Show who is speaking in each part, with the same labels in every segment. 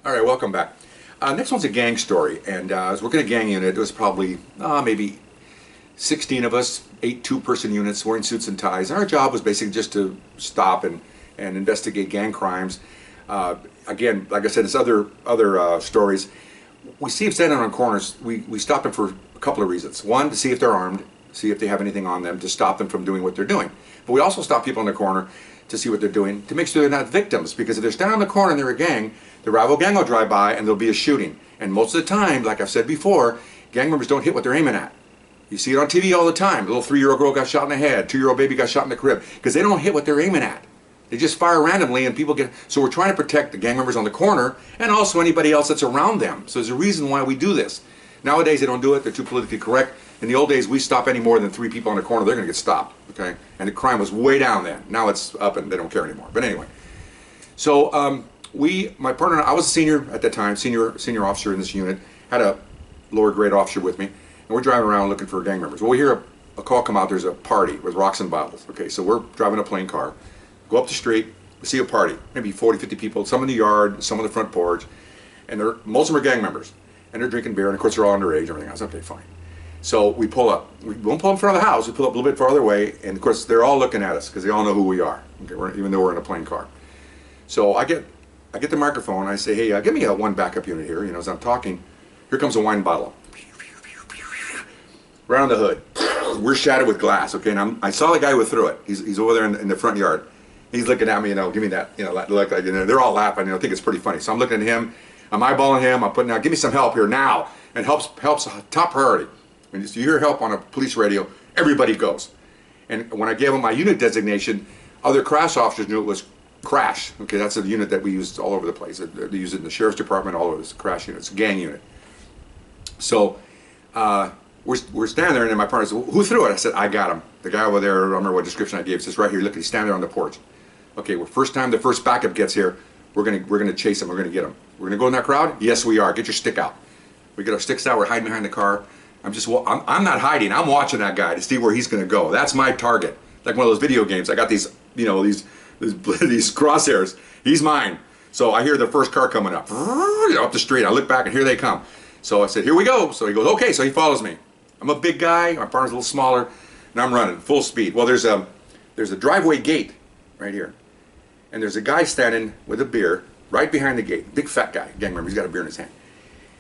Speaker 1: All right, welcome back. Next one's a gang story, and I was working a gang unit. It was probably maybe 16 of us, 8 two-person units, wearing suits and ties. Our job was basically just to stop and investigate gang crimes. Again, like I said, there's other stories. We see them standing on corners. We stop them for a couple of reasons. One, to see if they're armed, see if they have anything on them, to stop them from doing what they're doing. But we also stop people in the corner to see what they're doing, to make sure they're not victims. Because if they're standing on the corner and they're a gang, the rival gang will drive by and there'll be a shooting. And most of the time, like I've said before, gang members don't hit what they're aiming at. You see it on TV all the time. A little 3-year-old girl got shot in the head, 2-year-old baby got shot in the crib, because they don't hit what they're aiming at. They just fire randomly and people get... So we're trying to protect the gang members on the corner and also anybody else that's around them. So there's a reason why we do this. Nowadays they don't do it, they're too politically correct. In the old days, we stop any more than 3 people on the corner, they're going to get stopped. Okay? And the crime was way down then. Now it's up and they don't care anymore. But anyway. So my partner and I was a senior at that time, senior officer in this unit, had a lower grade officer with me, and we're driving around looking for gang members. Well, we hear a call come out, there's a party with rocks and bottles. Okay, so we're driving a plain car, go up the street, we see a party, maybe 40, 50 people, some in the yard, some on the front porch, and most of them are gang members, and they're drinking beer, and of course they're all underage and everything else. Okay, fine. So we pull up. We won't pull up in front of the house, we pull up a little bit farther away, and of course they're all looking at us because they all know who we are, okay, even though we're in a plain car. So I get the microphone, I say, hey, give me one backup unit here, as I'm talking. Here comes a wine bottle. Right on the hood. We're shattered with glass, okay, and I saw the guy who threw it. He's over there in the front yard. He's looking at me, give me that, look like, they're all laughing, I think it's pretty funny. So I'm looking at him, I'm eyeballing him, I'm putting out, give me some help here now. And help's top priority. When you hear help on a police radio, everybody goes. And when I gave him my unit designation, other crash officers knew it was crash. Okay, that's a unit that we use all over the place. They use it in the sheriff's department, all over. It's a crash unit, it's a gang unit. So we're standing there, and my partner said, who threw it? I said, I got him. The guy over there, I don't remember what description I gave, says right here, look, he's standing there on the porch. Okay, well, first time the first backup gets here, we're gonna chase him, we're gonna get him. We're gonna go in that crowd? Yes, we are. Get your stick out. We get our sticks out, we're hiding behind the car. I'm not hiding, I'm watching that guy to see where he's gonna go. That's my target. Like one of those video games. I got these, these crosshairs. He's mine. So I hear the first car coming up the street. I look back and here they come. So I said, here we go. So he goes, okay, so he follows me. I'm a big guy, my partner's a little smaller, and I'm running full speed. Well, there's a driveway gate right here. And there's a guy standing with a beer right behind the gate. Big fat guy, gang member, he's got a beer in his hand.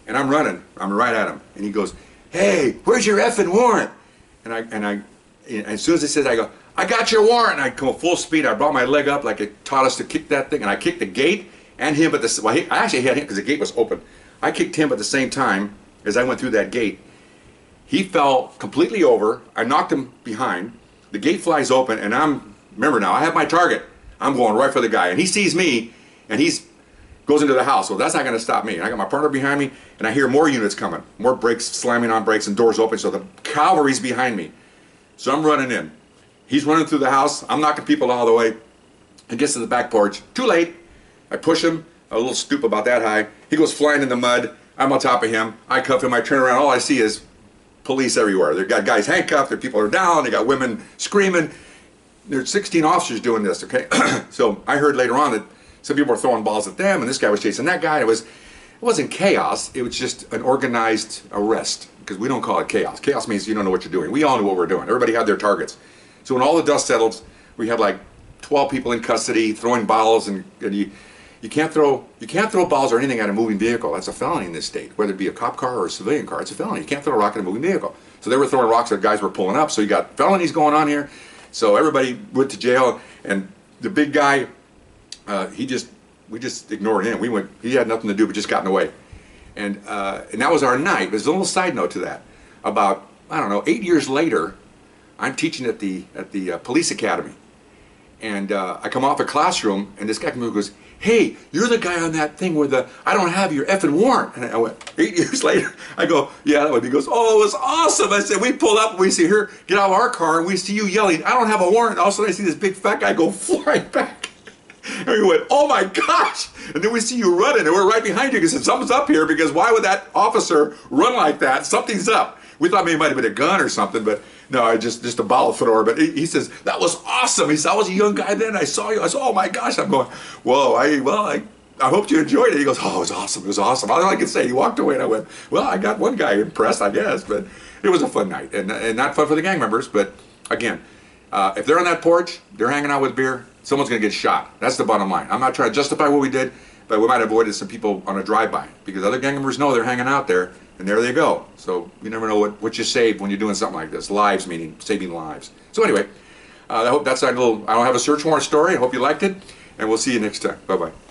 Speaker 1: And I'm running, I'm right at him. And he goes, hey, where's your effing warrant? And as soon as he says, I go, I got your warrant. And I go full speed, I brought my leg up like it taught us to kick that thing. And I kicked the gate and him, I actually had him because the gate was open. I kicked him at the same time as I went through that gate. He fell completely over. I knocked him behind. The gate flies open, and remember now, I have my target. I'm going right for the guy. And he sees me, and goes into the house. Well, that's not going to stop me. And I got my partner behind me, and I hear more units coming. More brakes slamming on brakes and doors open, so the cavalry's behind me. So I'm running in. He's running through the house. I'm knocking people out of the way. He gets to the back porch. Too late. I push him, a little stoop about that high. He goes flying in the mud. I'm on top of him. I cuff him. I turn around. All I see is police everywhere. They've got guys handcuffed. Their people are down. They got women screaming. There's 16 officers doing this, okay? So I heard later on that some people were throwing balls at them, and this guy was chasing that guy. It wasn't chaos. It was just an organized arrest, because we don't call it chaos. Chaos means you don't know what you're doing. We all knew what we're doing. Everybody had their targets. So when all the dust settles, we had like 12 people in custody throwing balls, and you can't throw balls or anything at a moving vehicle. That's a felony in this state, whether it be a cop car or a civilian car. It's a felony. You can't throw a rock at a moving vehicle. So they were throwing rocks at guys were pulling up. So you got felonies going on here. So everybody went to jail, and the big guy, we just ignored him. He had nothing to do but just got in the way. And that was our night. There's a little side note to that. About, I don't know, 8 years later, I'm teaching at the police academy. And I come off a classroom, and this guy comes over and goes, hey, you're the guy on that thing where I don't have your effing warrant. And I went, 8 years later, I go, yeah, that one. He goes, oh, it was awesome. I said, we pull up, and we see her get out of our car, and we see you yelling, I don't have a warrant. All of a sudden, I see this big fat guy go flying back. And we went, oh my gosh. And then we see you running, and we're right behind you, because something's up here, because why would that officer run like that? Something's up. We thought maybe it might have been a gun or something, but no, just a bottle thrower. But he says, that was awesome. He said, I was a young guy then. I saw you. I said, oh my gosh. I'm going, whoa, I hope you enjoyed it. He goes, oh, it was awesome. It was awesome. All I could say, he walked away and I went, well, I got one guy impressed, I guess, but it was a fun night and not fun for the gang members. But again, if they're on that porch, they're hanging out with beer, someone's going to get shot. That's the bottom line. I'm not trying to justify what we did, but we might have avoided some people on a drive-by because other gang members know they're hanging out there and there they go. So you never know what you save when you're doing something like this. Lives, meaning saving lives. So anyway, I hope that's our little, I don't have a search warrant story. I hope you liked it and we'll see you next time. Bye-bye.